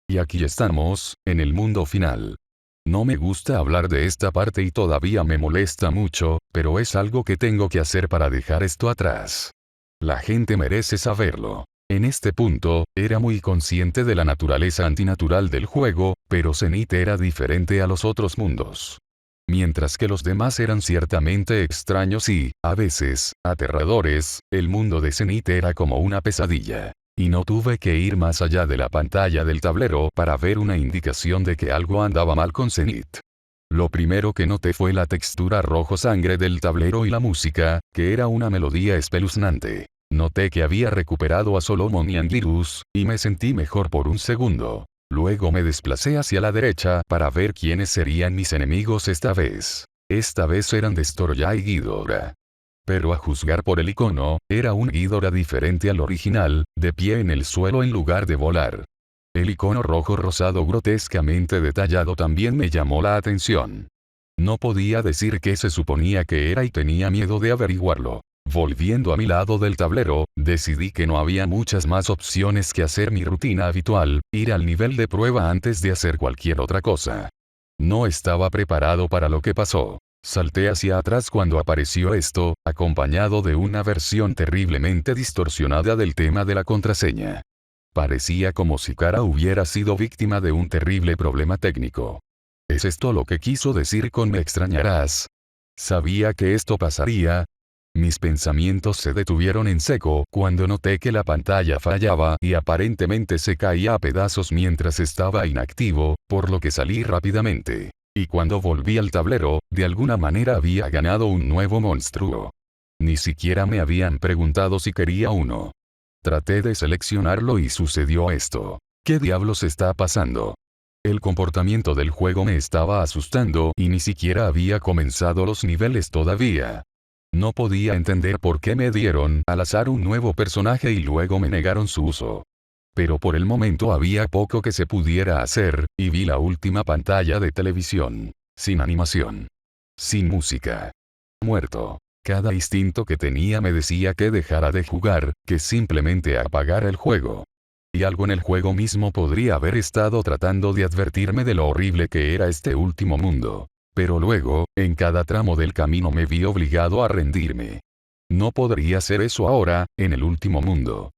Y aquí estamos, en el mundo final. No me gusta hablar de esta parte y todavía me molesta mucho, pero es algo que tengo que hacer para dejar esto atrás. La gente merece saberlo. En este punto, era muy consciente de la naturaleza antinatural del juego, pero Zenith era diferente a los otros mundos. Mientras que los demás eran ciertamente extraños y, a veces, aterradores, el mundo de Zenith era como una pesadilla. Y no tuve que ir más allá de la pantalla del tablero para ver una indicación de que algo andaba mal con Zenith. Lo primero que noté fue la textura rojo sangre del tablero y la música, que era una melodía espeluznante. Noté que había recuperado a Solomon y Andirus, y me sentí mejor por un segundo. Luego me desplacé hacia la derecha para ver quiénes serían mis enemigos esta vez. Esta vez eran Destoria y Ghidorah. Pero a juzgar por el icono, era un Ghidorah diferente al original, de pie en el suelo en lugar de volar. El icono rojo rosado grotescamente detallado también me llamó la atención. No podía decir qué se suponía que era y tenía miedo de averiguarlo. Volviendo a mi lado del tablero, decidí que no había muchas más opciones que hacer mi rutina habitual, ir al nivel de prueba antes de hacer cualquier otra cosa. No estaba preparado para lo que pasó. Salté hacia atrás cuando apareció esto, acompañado de una versión terriblemente distorsionada del tema de la contraseña. Parecía como si Kara hubiera sido víctima de un terrible problema técnico. ¿Es esto lo que quiso decir con me extrañarás? Sabía que esto pasaría. Mis pensamientos se detuvieron en seco cuando noté que la pantalla fallaba y aparentemente se caía a pedazos mientras estaba inactivo, por lo que salí rápidamente. Y cuando volví al tablero, de alguna manera había ganado un nuevo monstruo. Ni siquiera me habían preguntado si quería uno. Traté de seleccionarlo y sucedió esto. ¿Qué diablos está pasando? El comportamiento del juego me estaba asustando y ni siquiera había comenzado los niveles todavía. No podía entender por qué me dieron al azar un nuevo personaje y luego me negaron su uso. Pero por el momento había poco que se pudiera hacer, y vi la última pantalla de televisión. Sin animación. Sin música. Muerto. Cada instinto que tenía me decía que dejara de jugar, que simplemente apagara el juego. Y algo en el juego mismo podría haber estado tratando de advertirme de lo horrible que era este último mundo. Pero luego, en cada tramo del camino me vi obligado a rendirme. No podría hacer eso ahora, en el último mundo.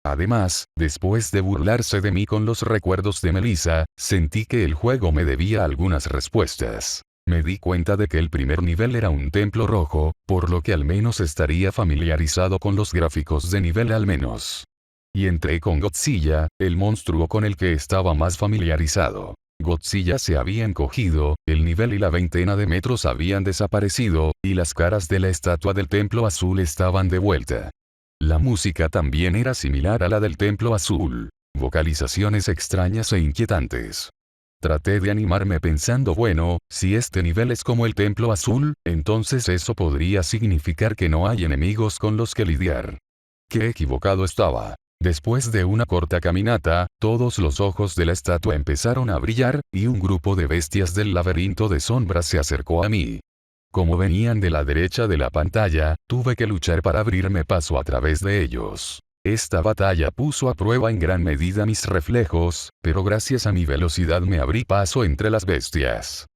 Además, después de burlarse de mí con los recuerdos de Melissa, sentí que el juego me debía algunas respuestas. Me di cuenta de que el primer nivel era un templo rojo, por lo que al menos estaría familiarizado con los gráficos de nivel al menos. Y entré con Godzilla, el monstruo con el que estaba más familiarizado. Godzilla se había encogido, el nivel y la veintena de metros habían desaparecido, y las caras de la estatua del templo azul estaban de vuelta. La música también era similar a la del templo azul. Vocalizaciones extrañas e inquietantes. Traté de animarme pensando bueno, si este nivel es como el templo azul, entonces eso podría significar que no hay enemigos con los que lidiar. Qué equivocado estaba. Después de una corta caminata, todos los ojos de la estatua empezaron a brillar, y un grupo de bestias del laberinto de sombras se acercó a mí. Como venían de la derecha de la pantalla, tuve que luchar para abrirme paso a través de ellos. Esta batalla puso a prueba en gran medida mis reflejos, pero gracias a mi velocidad me abrí paso entre las bestias.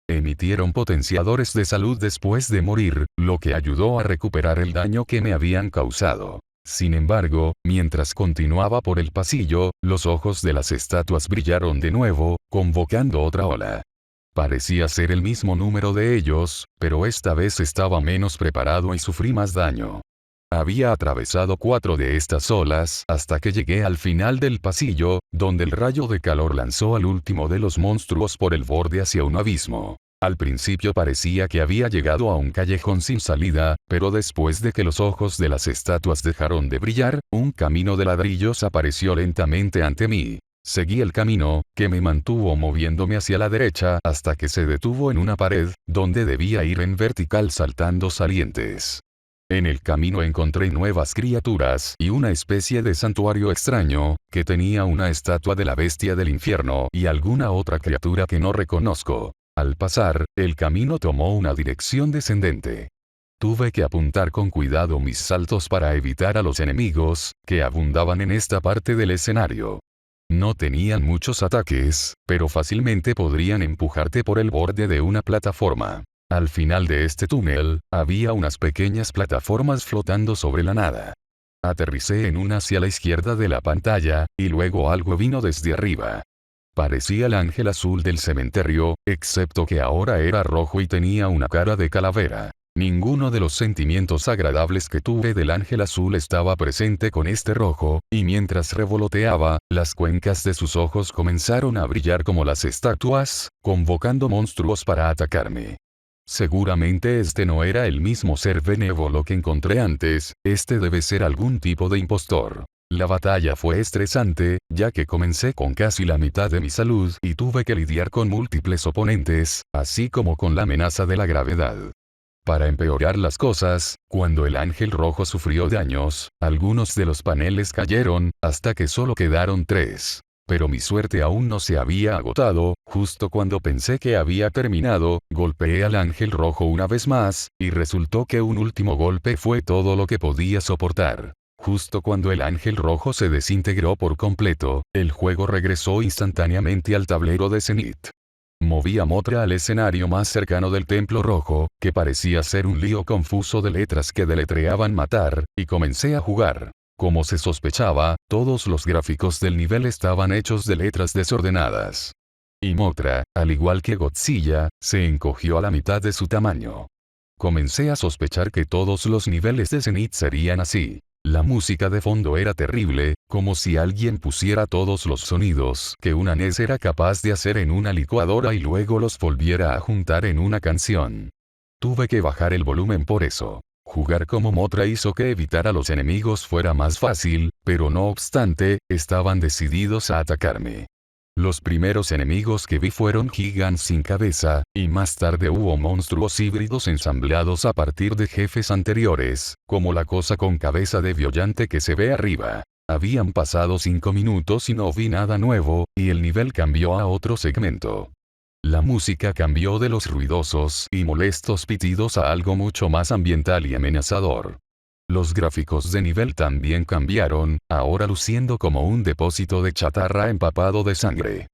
Emitieron potenciadores de salud después de morir, lo que ayudó a recuperar el daño que me habían causado. Sin embargo, mientras continuaba por el pasillo, los ojos de las estatuas brillaron de nuevo, convocando otra ola. Parecía ser el mismo número de ellos, pero esta vez estaba menos preparado y sufrí más daño. Había atravesado 4 de estas olas hasta que llegué al final del pasillo, donde el rayo de calor lanzó al último de los monstruos por el borde hacia un abismo. Al principio parecía que había llegado a un callejón sin salida, pero después de que los ojos de las estatuas dejaron de brillar, un camino de ladrillos apareció lentamente ante mí. Seguí el camino, que me mantuvo moviéndome hacia la derecha hasta que se detuvo en una pared, donde debía ir en vertical saltando salientes. En el camino encontré nuevas criaturas y una especie de santuario extraño, que tenía una estatua de la bestia del infierno y alguna otra criatura que no reconozco. Al pasar, el camino tomó una dirección descendente. Tuve que apuntar con cuidado mis saltos para evitar a los enemigos, que abundaban en esta parte del escenario. No tenían muchos ataques, pero fácilmente podrían empujarte por el borde de una plataforma. Al final de este túnel, había unas pequeñas plataformas flotando sobre la nada. Aterricé en una hacia la izquierda de la pantalla, y luego algo vino desde arriba. Parecía el ángel azul del cementerio, excepto que ahora era rojo y tenía una cara de calavera. Ninguno de los sentimientos agradables que tuve del ángel azul estaba presente con este rojo, y mientras revoloteaba, las cuencas de sus ojos comenzaron a brillar como las estatuas, convocando monstruos para atacarme. Seguramente este no era el mismo ser benévolo que encontré antes, este debe ser algún tipo de impostor. La batalla fue estresante, ya que comencé con casi la mitad de mi salud y tuve que lidiar con múltiples oponentes, así como con la amenaza de la gravedad. Para empeorar las cosas, cuando el ángel rojo sufrió daños, algunos de los paneles cayeron, hasta que solo quedaron 3. Pero mi suerte aún no se había agotado, justo cuando pensé que había terminado, golpeé al ángel rojo una vez más, y resultó que un último golpe fue todo lo que podía soportar. Justo cuando el ángel rojo se desintegró por completo, el juego regresó instantáneamente al tablero de Zenith. Moví a Mothra al escenario más cercano del templo rojo, que parecía ser un lío confuso de letras que deletreaban matar, y comencé a jugar. Como se sospechaba, todos los gráficos del nivel estaban hechos de letras desordenadas. Y Mothra, al igual que Godzilla, se encogió a la mitad de su tamaño. Comencé a sospechar que todos los niveles de Zenith serían así. La música de fondo era terrible, como si alguien pusiera todos los sonidos que una NES era capaz de hacer en una licuadora y luego los volviera a juntar en una canción. Tuve que bajar el volumen por eso. Jugar como Mothra hizo que evitar a los enemigos fuera más fácil, pero no obstante, estaban decididos a atacarme. Los primeros enemigos que vi fueron gigantes sin cabeza, y más tarde hubo monstruos híbridos ensamblados a partir de jefes anteriores, como la cosa con cabeza de Biollante que se ve arriba. Habían pasado 5 minutos y no vi nada nuevo, y el nivel cambió a otro segmento. La música cambió de los ruidosos y molestos pitidos a algo mucho más ambiental y amenazador. Los gráficos de nivel también cambiaron, ahora luciendo como un depósito de chatarra empapado de sangre.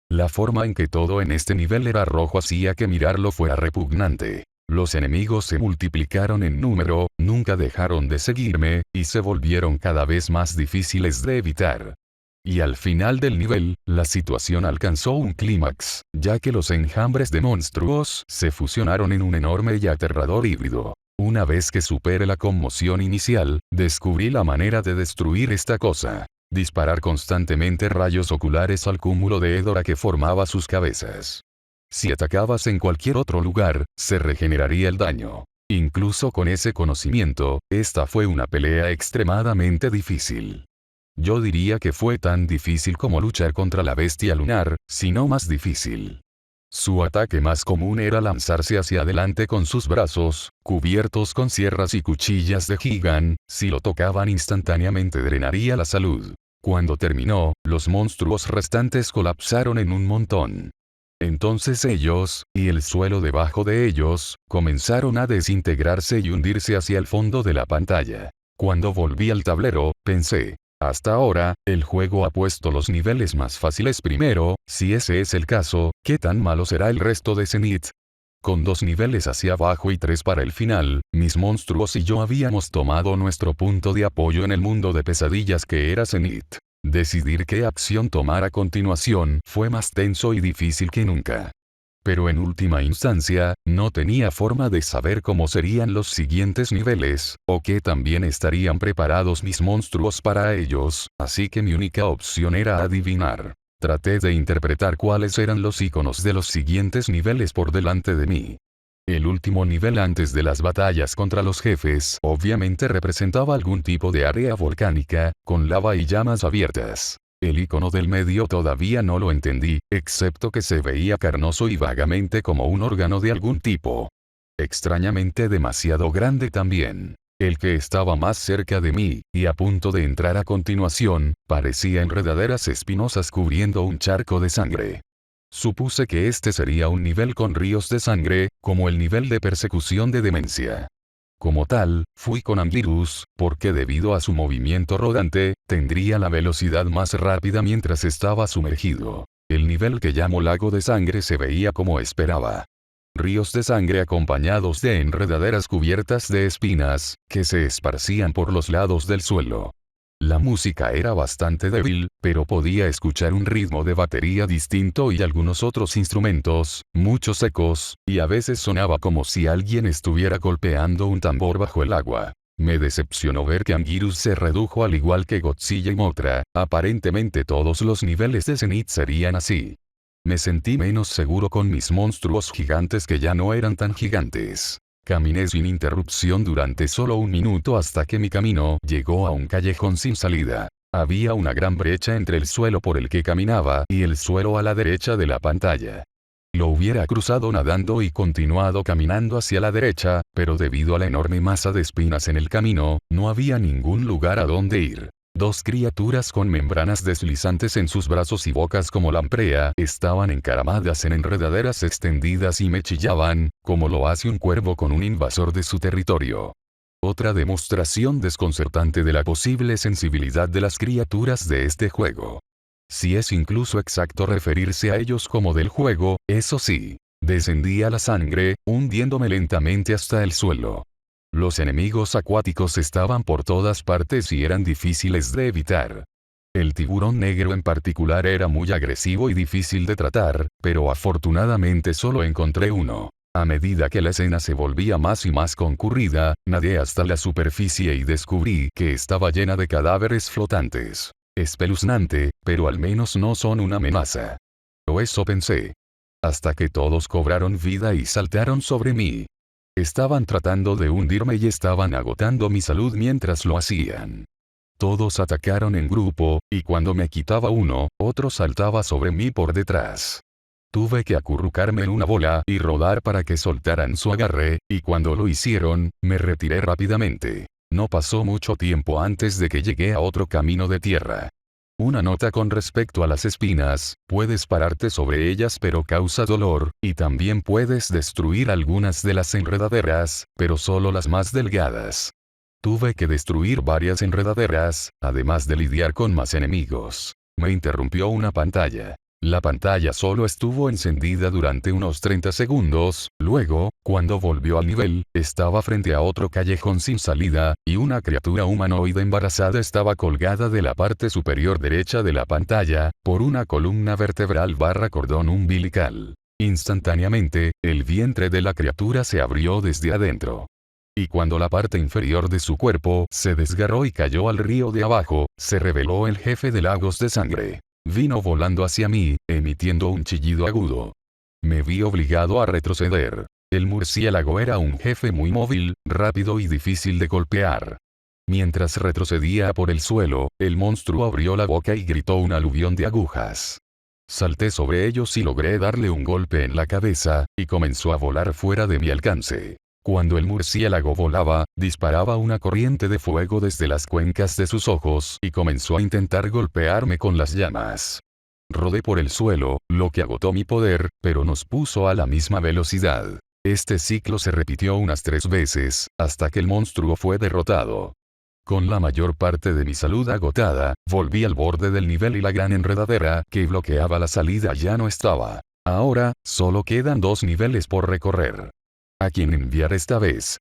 La forma en que todo en este nivel era rojo hacía que mirarlo fuera repugnante. Los enemigos se multiplicaron en número, nunca dejaron de seguirme, y se volvieron cada vez más difíciles de evitar. Y al final del nivel, la situación alcanzó un clímax, ya que los enjambres de monstruos se fusionaron en un enorme y aterrador híbrido. Una vez que superé la conmoción inicial, descubrí la manera de destruir esta cosa. Disparar constantemente rayos oculares al cúmulo de Hedora que formaba sus cabezas. Si atacabas en cualquier otro lugar, se regeneraría el daño. Incluso con ese conocimiento, esta fue una pelea extremadamente difícil. Yo diría que fue tan difícil como luchar contra la bestia lunar, si no más difícil. Su ataque más común era lanzarse hacia adelante con sus brazos, cubiertos con sierras y cuchillas de Gigan, si lo tocaban instantáneamente drenaría la salud. Cuando terminó, los monstruos restantes colapsaron en un montón. Entonces ellos, y el suelo debajo de ellos, comenzaron a desintegrarse y hundirse hacia el fondo de la pantalla. Cuando volví al tablero, pensé, hasta ahora, el juego ha puesto los niveles más fáciles primero, si ese es el caso, ¿qué tan malo será el resto de Zenith? Con 2 niveles hacia abajo y 3 para el final, mis monstruos y yo habíamos tomado nuestro punto de apoyo en el mundo de pesadillas que era Zenith. Decidir qué acción tomar a continuación fue más tenso y difícil que nunca. Pero en última instancia, no tenía forma de saber cómo serían los siguientes niveles, o qué también estarían preparados mis monstruos para ellos, así que mi única opción era adivinar. Traté de interpretar cuáles eran los iconos de los siguientes niveles por delante de mí. El último nivel antes de las batallas contra los jefes obviamente representaba algún tipo de área volcánica, con lava y llamas abiertas. El icono del medio todavía no lo entendí, excepto que se veía carnoso y vagamente como un órgano de algún tipo. Extrañamente demasiado grande también. El que estaba más cerca de mí, y a punto de entrar a continuación, parecía enredaderas espinosas cubriendo un charco de sangre. Supuse que este sería un nivel con ríos de sangre, como el nivel de persecución de demencia. Como tal, fui con Anguirus, porque debido a su movimiento rodante, tendría la velocidad más rápida mientras estaba sumergido. El nivel que llamo lago de sangre se veía como esperaba. Ríos de sangre acompañados de enredaderas cubiertas de espinas, que se esparcían por los lados del suelo. La música era bastante débil, pero podía escuchar un ritmo de batería distinto y algunos otros instrumentos, muchos ecos, y a veces sonaba como si alguien estuviera golpeando un tambor bajo el agua. Me decepcionó ver que Anguirus se redujo al igual que Godzilla y Mothra, aparentemente todos los niveles de Zenith serían así. Me sentí menos seguro con mis monstruos gigantes que ya no eran tan gigantes. Caminé sin interrupción durante solo un minuto hasta que mi camino llegó a un callejón sin salida. Había una gran brecha entre el suelo por el que caminaba y el suelo a la derecha de la pantalla. Lo hubiera cruzado nadando y continuado caminando hacia la derecha, pero debido a la enorme masa de espinas en el camino, no había ningún lugar a donde ir. Dos criaturas con membranas deslizantes en sus brazos y bocas como lamprea, estaban encaramadas en enredaderas extendidas y me chillaban, como lo hace un cuervo con un invasor de su territorio. Otra demostración desconcertante de la posible sensibilidad de las criaturas de este juego. Si es incluso exacto referirse a ellos como del juego, eso sí. Descendía la sangre, hundiéndome lentamente hasta el suelo. Los enemigos acuáticos estaban por todas partes y eran difíciles de evitar. El tiburón negro en particular era muy agresivo y difícil de tratar, pero afortunadamente solo encontré uno. A medida que la escena se volvía más y más concurrida, nadé hasta la superficie y descubrí que estaba llena de cadáveres flotantes. Espeluznante, pero al menos no son una amenaza. O eso pensé. Hasta que todos cobraron vida y saltaron sobre mí. Estaban tratando de hundirme y estaban agotando mi salud mientras lo hacían. Todos atacaron en grupo, y cuando me quitaba uno, otro saltaba sobre mí por detrás. Tuve que acurrucarme en una bola y rodar para que soltaran su agarre, y cuando lo hicieron, me retiré rápidamente. No pasó mucho tiempo antes de que llegué a otro camino de tierra. Una nota con respecto a las espinas, puedes pararte sobre ellas pero causa dolor, y también puedes destruir algunas de las enredaderas, pero solo las más delgadas. Tuve que destruir varias enredaderas, además de lidiar con más enemigos. Me interrumpió una pantalla. La pantalla solo estuvo encendida durante unos 30 segundos, luego, cuando volvió al nivel, estaba frente a otro callejón sin salida, y una criatura humanoide embarazada estaba colgada de la parte superior derecha de la pantalla, por una columna vertebral / cordón umbilical. Instantáneamente, el vientre de la criatura se abrió desde adentro. Y cuando la parte inferior de su cuerpo se desgarró y cayó al río de abajo, se reveló el jefe de lagos de sangre. Vino volando hacia mí, emitiendo un chillido agudo. Me vi obligado a retroceder. El murciélago era un jefe muy móvil, rápido y difícil de golpear. Mientras retrocedía por el suelo, el monstruo abrió la boca y gritó un aluvión de agujas. Salté sobre ellos y logré darle un golpe en la cabeza, y comenzó a volar fuera de mi alcance. Cuando el murciélago volaba, disparaba una corriente de fuego desde las cuencas de sus ojos y comenzó a intentar golpearme con las llamas. Rodé por el suelo, lo que agotó mi poder, pero nos puso a la misma velocidad. Este ciclo se repitió unas 3 veces, hasta que el monstruo fue derrotado. Con la mayor parte de mi salud agotada, volví al borde del nivel y la gran enredadera que bloqueaba la salida ya no estaba. Ahora, solo quedan 2 niveles por recorrer. ¿A quién enviar esta vez?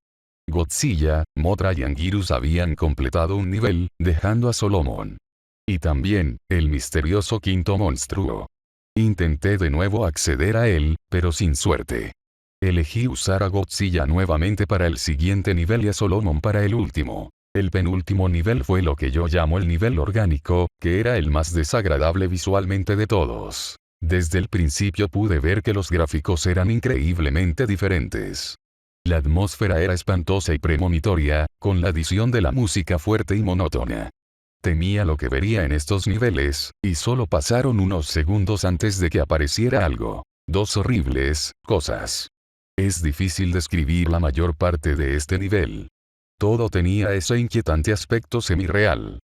Godzilla, Mothra y Anguirus habían completado un nivel, dejando a Solomon. Y también, el misterioso quinto monstruo. Intenté de nuevo acceder a él, pero sin suerte. Elegí usar a Godzilla nuevamente para el siguiente nivel y a Solomon para el último. El penúltimo nivel fue lo que yo llamo el nivel orgánico, que era el más desagradable visualmente de todos. Desde el principio pude ver que los gráficos eran increíblemente diferentes. La atmósfera era espantosa y premonitoria, con la adición de la música fuerte y monótona. Temía lo que vería en estos niveles, y solo pasaron unos segundos antes de que apareciera algo. 2 horribles cosas. Es difícil describir la mayor parte de este nivel. Todo tenía ese inquietante aspecto semirreal.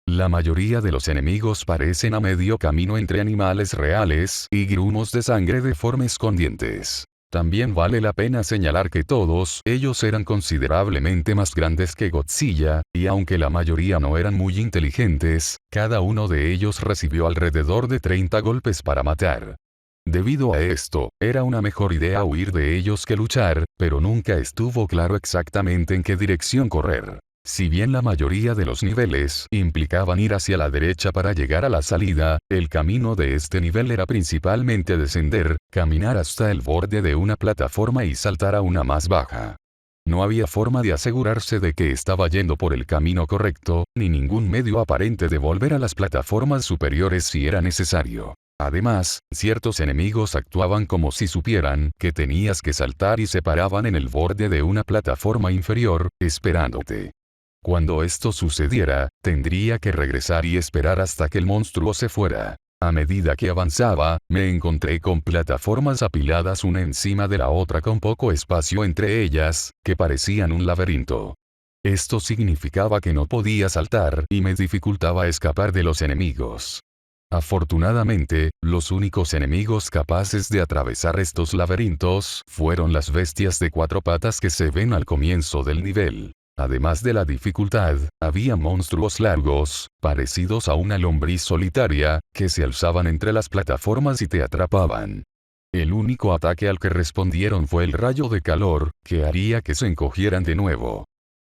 La mayoría de los enemigos parecen a medio camino entre animales reales y grumos de sangre deformes con dientes. También vale la pena señalar que todos ellos eran considerablemente más grandes que Godzilla, y aunque la mayoría no eran muy inteligentes, cada uno de ellos recibió alrededor de 30 golpes para matar. Debido a esto, era una mejor idea huir de ellos que luchar, pero nunca estuvo claro exactamente en qué dirección correr. Si bien la mayoría de los niveles implicaban ir hacia la derecha para llegar a la salida, el camino de este nivel era principalmente descender, caminar hasta el borde de una plataforma y saltar a una más baja. No había forma de asegurarse de que estaba yendo por el camino correcto, ni ningún medio aparente de volver a las plataformas superiores si era necesario. Además, ciertos enemigos actuaban como si supieran que tenías que saltar y se paraban en el borde de una plataforma inferior, esperándote. Cuando esto sucediera, tendría que regresar y esperar hasta que el monstruo se fuera. A medida que avanzaba, me encontré con plataformas apiladas una encima de la otra con poco espacio entre ellas, que parecían un laberinto. Esto significaba que no podía saltar y me dificultaba escapar de los enemigos. Afortunadamente, los únicos enemigos capaces de atravesar estos laberintos fueron las bestias de 4 patas que se ven al comienzo del nivel. Además de la dificultad, había monstruos largos, parecidos a una lombriz solitaria, que se alzaban entre las plataformas y te atrapaban. El único ataque al que respondieron fue el rayo de calor, que haría que se encogieran de nuevo.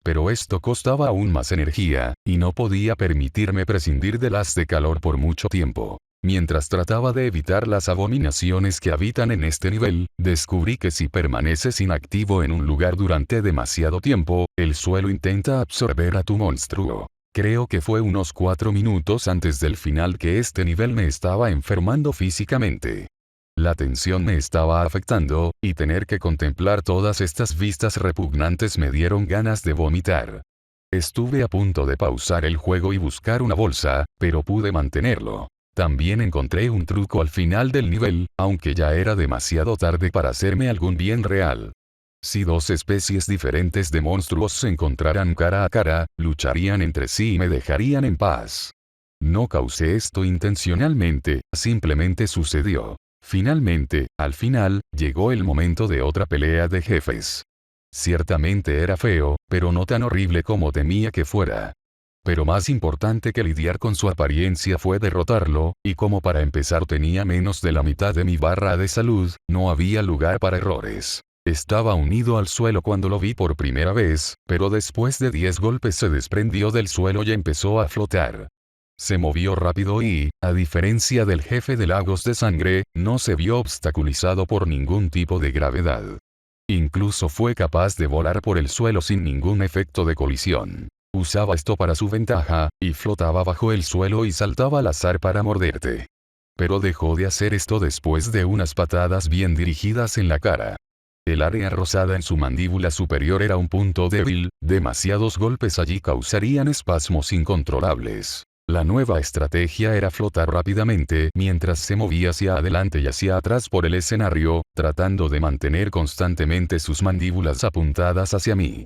Pero esto costaba aún más energía, y no podía permitirme prescindir del haz de calor por mucho tiempo. Mientras trataba de evitar las abominaciones que habitan en este nivel, descubrí que si permaneces inactivo en un lugar durante demasiado tiempo, el suelo intenta absorber a tu monstruo. Creo que fue unos 4 minutos antes del final que este nivel me estaba enfermando físicamente. La tensión me estaba afectando, y tener que contemplar todas estas vistas repugnantes me dieron ganas de vomitar. Estuve a punto de pausar el juego y buscar una bolsa, pero pude mantenerlo. También encontré un truco al final del nivel, aunque ya era demasiado tarde para hacerme algún bien real. Si 2 especies diferentes de monstruos se encontraran cara a cara, lucharían entre sí y me dejarían en paz. No causé esto intencionalmente, simplemente sucedió. Finalmente, al final, llegó el momento de otra pelea de jefes. Ciertamente era feo, pero no tan horrible como temía que fuera. Pero más importante que lidiar con su apariencia fue derrotarlo, y como para empezar tenía menos de la mitad de mi barra de salud, no había lugar para errores. Estaba unido al suelo cuando lo vi por primera vez, pero después de 10 golpes se desprendió del suelo y empezó a flotar. Se movió rápido y, a diferencia del jefe de lagos de sangre, no se vio obstaculizado por ningún tipo de gravedad. Incluso fue capaz de volar por el suelo sin ningún efecto de colisión. Usaba esto para su ventaja, y flotaba bajo el suelo y saltaba al azar para morderte. Pero dejó de hacer esto después de unas patadas bien dirigidas en la cara. El área rosada en su mandíbula superior era un punto débil, demasiados golpes allí causarían espasmos incontrolables. La nueva estrategia era flotar rápidamente mientras se movía hacia adelante y hacia atrás por el escenario, tratando de mantener constantemente sus mandíbulas apuntadas hacia mí.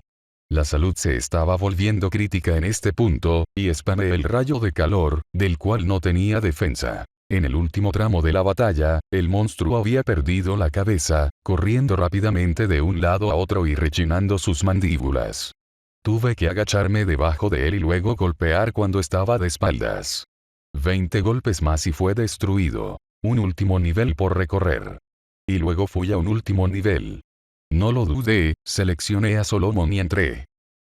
La salud se estaba volviendo crítica en este punto, y spameé el rayo de calor, del cual no tenía defensa. En el último tramo de la batalla, el monstruo había perdido la cabeza, corriendo rápidamente de un lado a otro y rechinando sus mandíbulas. Tuve que agacharme debajo de él y luego golpear cuando estaba de espaldas. 20 golpes más y fue destruido. Un último nivel por recorrer. Y luego fui a un último nivel. No lo dudé, seleccioné a Solomon y entré.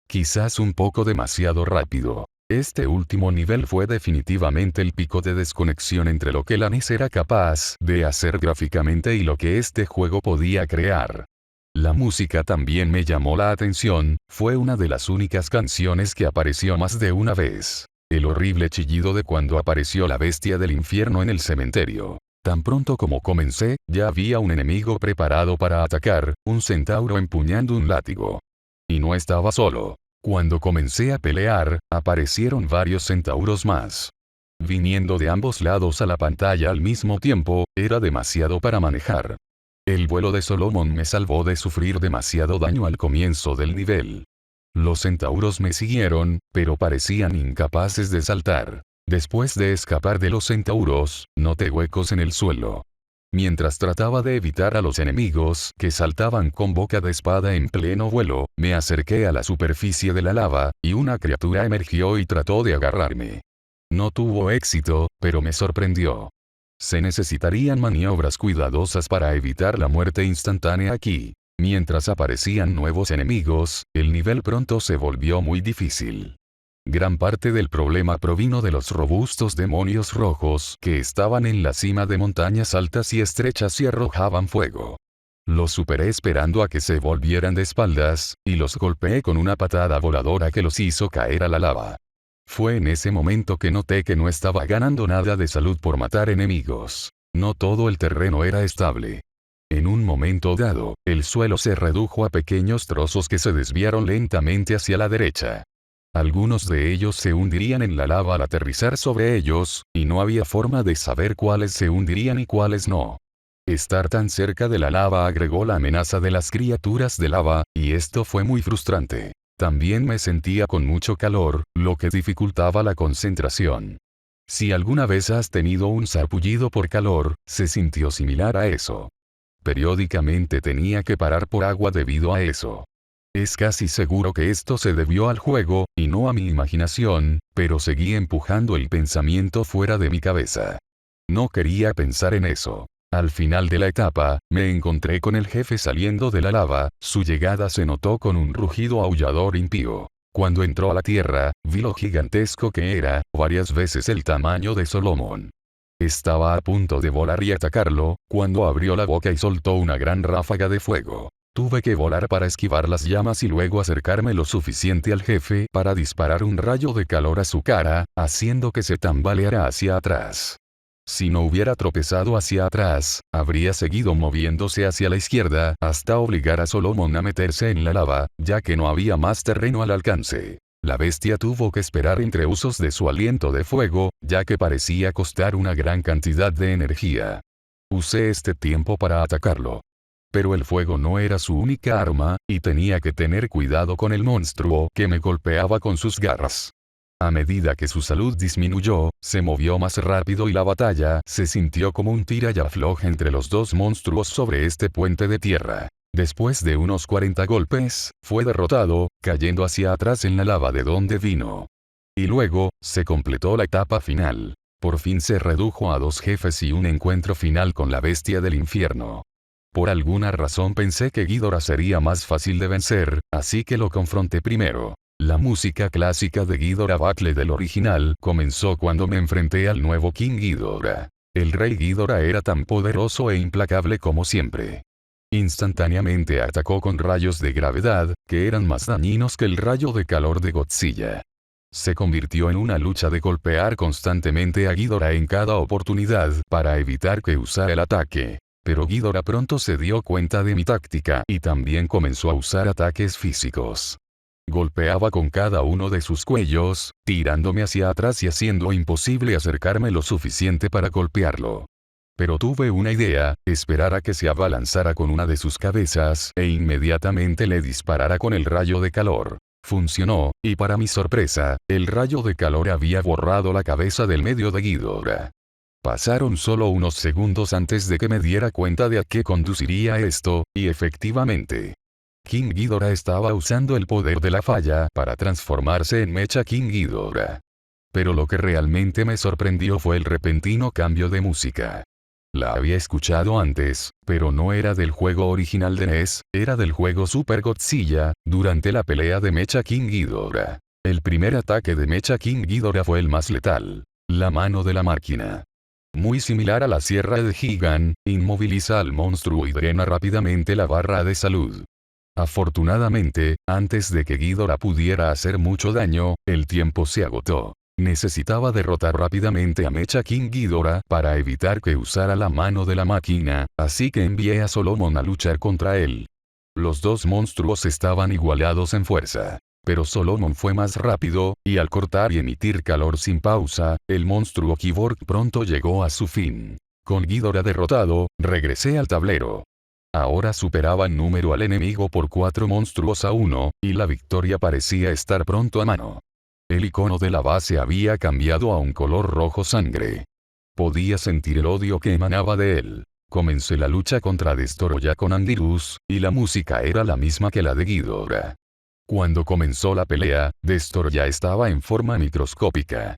Quizás un poco demasiado rápido. Este último nivel fue definitivamente el pico de desconexión entre lo que la NES era capaz de hacer gráficamente y lo que este juego podía crear. La música también me llamó la atención, fue una de las únicas canciones que apareció más de una vez. El horrible chillido de cuando apareció la bestia del infierno en el cementerio. Tan pronto como comencé, ya había un enemigo preparado para atacar, un centauro empuñando un látigo. Y no estaba solo. Cuando comencé a pelear, aparecieron varios centauros más. Viniendo de ambos lados a la pantalla al mismo tiempo, era demasiado para manejar. El vuelo de Solomon me salvó de sufrir demasiado daño al comienzo del nivel. Los centauros me siguieron, pero parecían incapaces de saltar. Después de escapar de los centauros, noté huecos en el suelo. Mientras trataba de evitar a los enemigos que saltaban con boca de espada en pleno vuelo, me acerqué a la superficie de la lava, y una criatura emergió y trató de agarrarme. No tuvo éxito, pero me sorprendió. Se necesitarían maniobras cuidadosas para evitar la muerte instantánea aquí. Mientras aparecían nuevos enemigos, el nivel pronto se volvió muy difícil. Gran parte del problema provino de los robustos demonios rojos que estaban en la cima de montañas altas y estrechas y arrojaban fuego. Los superé esperando a que se volvieran de espaldas, y los golpeé con una patada voladora que los hizo caer a la lava. Fue en ese momento que noté que no estaba ganando nada de salud por matar enemigos. No todo el terreno era estable. En un momento dado, el suelo se redujo a pequeños trozos que se desviaron lentamente hacia la derecha. Algunos de ellos se hundirían en la lava al aterrizar sobre ellos, y no había forma de saber cuáles se hundirían y cuáles no. Estar tan cerca de la lava agregó la amenaza de las criaturas de lava, y esto fue muy frustrante. También me sentía con mucho calor, lo que dificultaba la concentración. Si alguna vez has tenido un sarpullido por calor, se sintió similar a eso. Periódicamente tenía que parar por agua debido a eso. Es casi seguro que esto se debió al juego, y no a mi imaginación, pero seguí empujando el pensamiento fuera de mi cabeza. No quería pensar en eso. Al final de la etapa, me encontré con el jefe saliendo de la lava, su llegada se notó con un rugido aullador impío. Cuando entró a la tierra, vi lo gigantesco que era, varias veces el tamaño de Solomon. Estaba a punto de volar y atacarlo, cuando abrió la boca y soltó una gran ráfaga de fuego. Tuve que volar para esquivar las llamas y luego acercarme lo suficiente al jefe para disparar un rayo de calor a su cara, haciendo que se tambaleara hacia atrás. Si no hubiera tropezado hacia atrás, habría seguido moviéndose hacia la izquierda hasta obligar a Solomon a meterse en la lava, ya que no había más terreno al alcance. La bestia tuvo que esperar entre usos de su aliento de fuego, ya que parecía costar una gran cantidad de energía. Usé este tiempo para atacarlo. Pero el fuego no era su única arma, y tenía que tener cuidado con el monstruo que me golpeaba con sus garras. A medida que su salud disminuyó, se movió más rápido y la batalla se sintió como un tira y afloja entre los dos monstruos sobre este puente de tierra. Después de unos 40 golpes, fue derrotado, cayendo hacia atrás en la lava de donde vino. Y luego, se completó la etapa final. Por fin se redujo a 2 jefes y un encuentro final con la bestia del infierno. Por alguna razón pensé que Ghidorah sería más fácil de vencer, así que lo confronté primero. La música clásica de Ghidorah Battle del original comenzó cuando me enfrenté al nuevo King Ghidorah. El rey Ghidorah era tan poderoso e implacable como siempre. Instantáneamente atacó con rayos de gravedad, que eran más dañinos que el rayo de calor de Godzilla. Se convirtió en una lucha de golpear constantemente a Ghidorah en cada oportunidad para evitar que usara el ataque. Pero Ghidorah pronto se dio cuenta de mi táctica y también comenzó a usar ataques físicos. Golpeaba con cada uno de sus cuellos, tirándome hacia atrás y haciendo imposible acercarme lo suficiente para golpearlo. Pero tuve una idea, esperar a que se abalanzara con una de sus cabezas e inmediatamente le disparara con el rayo de calor. Funcionó, y para mi sorpresa, el rayo de calor había borrado la cabeza del medio de Ghidorah. Pasaron solo unos segundos antes de que me diera cuenta de a qué conduciría esto, y efectivamente. King Ghidorah estaba usando el poder de la falla para transformarse en Mecha King Ghidorah. Pero lo que realmente me sorprendió fue el repentino cambio de música. La había escuchado antes, pero no era del juego original de NES, era del juego Super Godzilla, durante la pelea de Mecha King Ghidorah. El primer ataque de Mecha King Ghidorah fue el más letal. La mano de la máquina. Muy similar a la sierra de Gigan, inmoviliza al monstruo y drena rápidamente la barra de salud. Afortunadamente, antes de que Ghidorah pudiera hacer mucho daño, el tiempo se agotó. Necesitaba derrotar rápidamente a Mecha King Ghidorah para evitar que usara la mano de la máquina, así que envié a Solomon a luchar contra él. Los dos monstruos estaban igualados en fuerza. Pero Solomon fue más rápido, y al cortar y emitir calor sin pausa, el monstruo Kyborg pronto llegó a su fin. Con Ghidorah derrotado, regresé al tablero. Ahora superaba en número al enemigo por 4 monstruos a 1, y la victoria parecía estar pronto a mano. El icono de la base había cambiado a un color rojo sangre. Podía sentir el odio que emanaba de él. Comencé la lucha contra Destoroyah con Andirus, y la música era la misma que la de Ghidorah. Cuando comenzó la pelea, Destoroyah estaba en forma microscópica.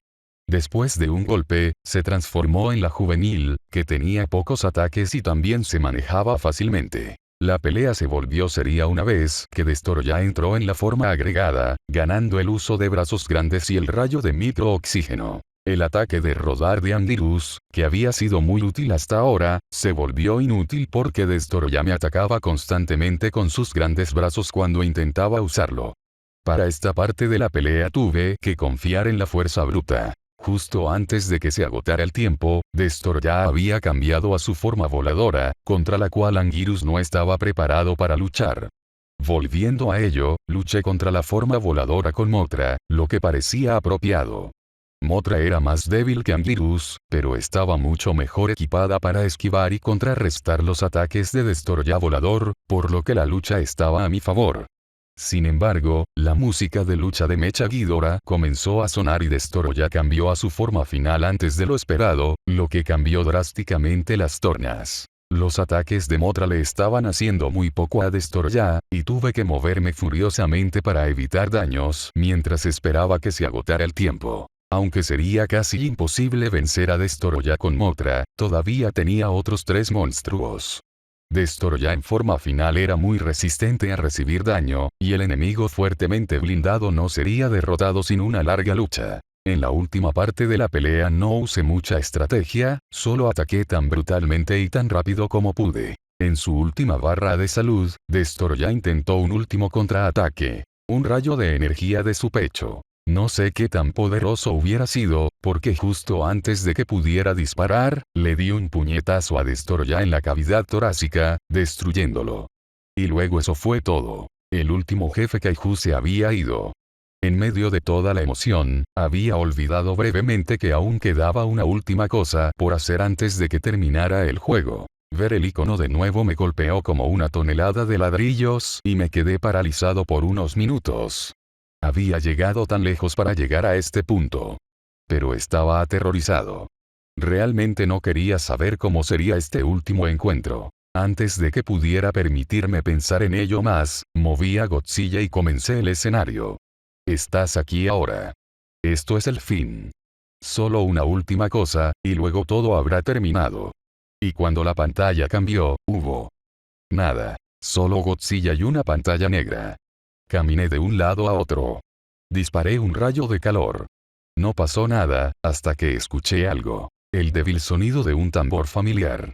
Después de un golpe, se transformó en la juvenil, que tenía pocos ataques y también se manejaba fácilmente. La pelea se volvió seria una vez que Destoroyah entró en la forma agregada, ganando el uso de brazos grandes y el rayo de microoxígeno. El ataque de rodar de Andirus, que había sido muy útil hasta ahora, se volvió inútil porque Destoroyah me atacaba constantemente con sus grandes brazos cuando intentaba usarlo. Para esta parte de la pelea tuve que confiar en la fuerza bruta. Justo antes de que se agotara el tiempo, Destoroyah había cambiado a su forma voladora, contra la cual Anguirus no estaba preparado para luchar. Volviendo a ello, luché contra la forma voladora con Mothra, lo que parecía apropiado. Mothra era más débil que Anguirus, pero estaba mucho mejor equipada para esquivar y contrarrestar los ataques de Destoroyah volador, por lo que la lucha estaba a mi favor. Sin embargo, la música de lucha de Mecha Ghidorah comenzó a sonar y Destoroyah cambió a su forma final antes de lo esperado, lo que cambió drásticamente las tornas. Los ataques de Mothra le estaban haciendo muy poco a Destoroyah, y tuve que moverme furiosamente para evitar daños mientras esperaba que se agotara el tiempo. Aunque sería casi imposible vencer a Destoroyah con Mothra, todavía tenía otros 3 monstruos. Destoroyah en forma final era muy resistente a recibir daño, y el enemigo fuertemente blindado no sería derrotado sin una larga lucha. En la última parte de la pelea no usé mucha estrategia, solo ataqué tan brutalmente y tan rápido como pude. En su última barra de salud, Destoroyah intentó un último contraataque. Un rayo de energía de su pecho. No sé qué tan poderoso hubiera sido, porque justo antes de que pudiera disparar, le di un puñetazo a Destoroyah en la cavidad torácica, destruyéndolo. Y luego eso fue todo. El último jefe Kaiju se había ido. En medio de toda la emoción, había olvidado brevemente que aún quedaba una última cosa por hacer antes de que terminara el juego. Ver el icono de nuevo me golpeó como una tonelada de ladrillos y me quedé paralizado por unos minutos. Había llegado tan lejos para llegar a este punto. Pero estaba aterrorizado. Realmente no quería saber cómo sería este último encuentro. Antes de que pudiera permitirme pensar en ello más, moví a Godzilla y comencé el escenario. Estás aquí ahora. Esto es el fin. Solo una última cosa, y luego todo habrá terminado. Y cuando la pantalla cambió, hubo nada. Solo Godzilla y una pantalla negra. Caminé de un lado a otro. Disparé un rayo de calor. No pasó nada, hasta que escuché algo. El débil sonido de un tambor familiar.